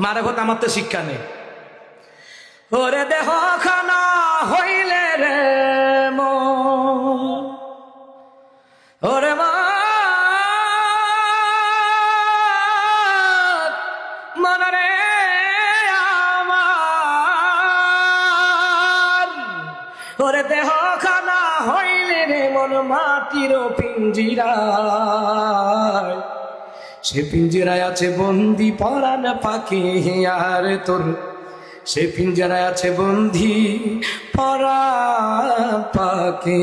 মারে কথা আমার তো শিক্ষা নেই। ওরে দেহ খানা হইলে রে ওরে মনরে আমার, ওরে দেহ খানা হইলে রে মন মাটির পিঞ্জিরায়, সে পিঞ্জিরায় আছে বন্দি পরাণ পাখি আর তোর, সে পিঞ্জরায় আছে বন্ধি পরাণ পাখি।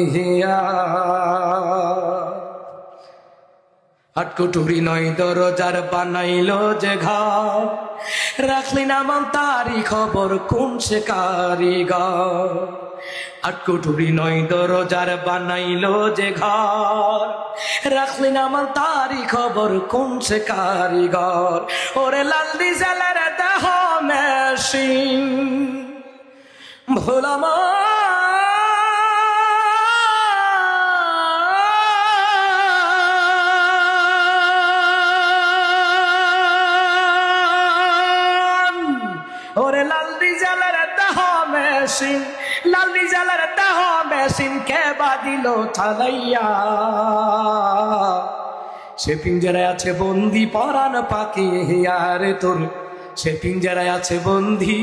আটকুটুরি নয় দরজার বানাইল যে ঘর, রাখলি না মন তারি খবর কোন সে কারিগর। আটকুটুরি নয় দরজার বানাইল যে ঘর, রাখলি না মন তারি খবর কোন সে কারিগর। ওরে লাল ডিজেলের দেহ মেশিন ভোলাম ওরে লাল ডিজেলের দেহ মেশিন, লাল ডিজেলের দেহ মেশিন কে বাদিল চালাইয়া, সে পিঞ্জরায় আছে বন্দি পরাণ পাখি আর তোর, সে পিঞ্জরায় আছে বন্দি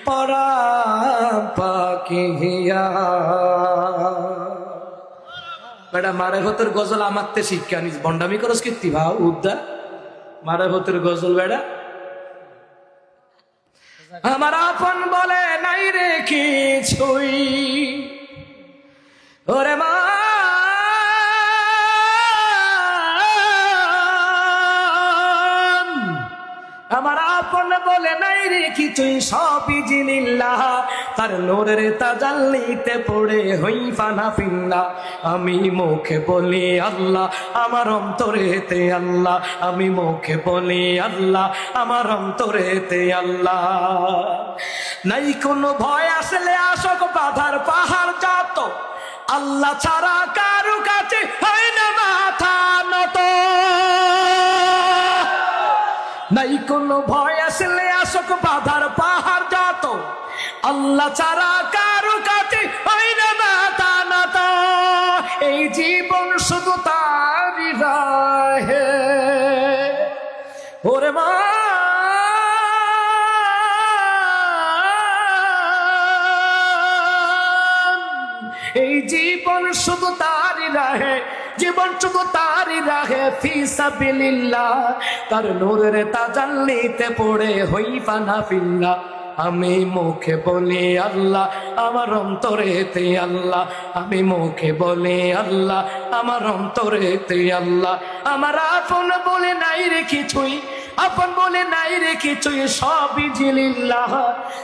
পরাণ পাখি। বেটা মারে হতের গজল আমারতে শিক্ষা নিস, বন্ডামি করস কীর্তি ভাও উদ্দা মারে হতের গজল বেড়া। আমার আপন বলে নাই রে কিছুই, ওরে মা আমার আপন বলে নাই রে কিছুই, সবই জিনিল্লাহ তার নূরের তাজাল্লিতে পড়ে হই ফানা ফিন্না। আমি মুখে বলি আল্লাহ আমার অন্তরেতে আল্লাহ, আমি মুখে বলি আল্লাহ আমার অন্তরেতে আল্লাহ। নাই কোনো ভয় আসলে আসক বাধার পাহাড় যত, আল্লাহ ছাড়া কারু কাছে হয় না মাথা নত। নাই কোনো ভয় আসলে আসক বাধার পাহাড় যত, আল্লাহ ছাড়া কারু কাছে হয় না মাথা নত। এই জীবন শুধু তারই রাহে, ওরে মা এই জীবন শুধু তারই রাহে, জীবন শুধু তারই রাহে ফি সাবিলিল্লাহ, তার নূরের তাজাল্লিতে পড়ে হই ফানা ফিল্লাহ। আমি মুখে বলি আল্লাহ আমার অন্তরেতে আল্লাহ, আমি মুখে বলি আল্লাহ আমার অন্তরেতে আল্লাহ। আমার আপন বলে নাই রে কিছুই, আপন বলে নাই রে কিছুই, সবই জিলিল্লাহ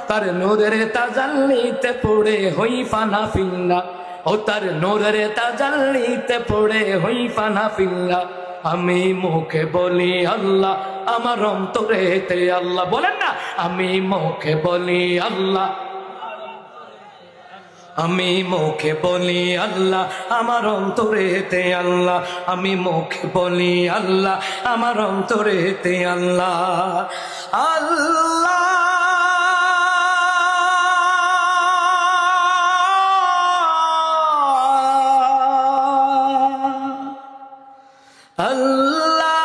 তার নূরের তাজাল্লিতে পড়ে হই ফানা ফিল্লাহ, ও তার নূরের তাজাল্লিতে পড়ে হই ফানা ফিল্লাহ। আমি মুখে বলি আল্লাহ আমার অন্তরেতে আল্লাহ, বলেন না আমি মুখে বলি আল্লাহ, আমি মুখে বলি আল্লাহ আমার অন্তরেতে আল্লাহ, আমি মুখে বলি আল্লাহ আমার অন্তরেতে আল্লাহ। আল্লাহ আল্লাহ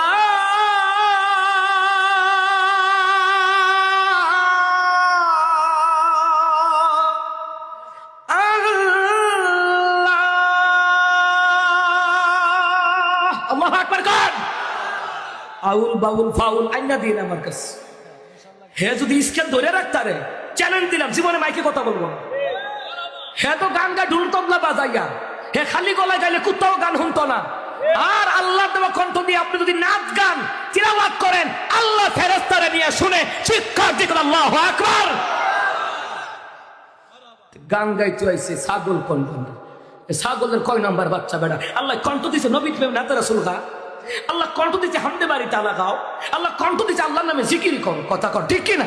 আল্লাহু আকবার কর। আউল বাউল ফাউল আইনা দিন আমার কাছে, হে যদি স্কেল ধরে রাখতারে চ্যালেঞ্জ দিলাম জীবনে মাইকে কথা বলবো না। হে তো গান গায় ঢুল তবলা বাজাইয়া, হে খালি গলায় গাইলে কুত্তাও গান শুনতো না। আর আল্লাহ দেওয়া কণ্ঠ দিয়ে আপনি যদি নাচ গান তিলাওয়াত করেন, আল্লাহ ফেরেশতারে নিয়ে শুনে শিক্ষা দিবেন। আল্লাহু আকবার। গান গাইতে আইছে ছাগল কণ্ঠ, ছাগলের কয় নাম্বার বাচ্চা বেড়া? আল্লাহ কণ্ঠ দিছে নবী প্রেম নাতে রাসূল গা, আল্লাহ কণ্ঠ দিছে হামদে বাড়ি তালা গাও, আল্লাহ কণ্ঠ দিছে আল্লাহর নামে জিকির কর, কথা কর ঠিক কিনা?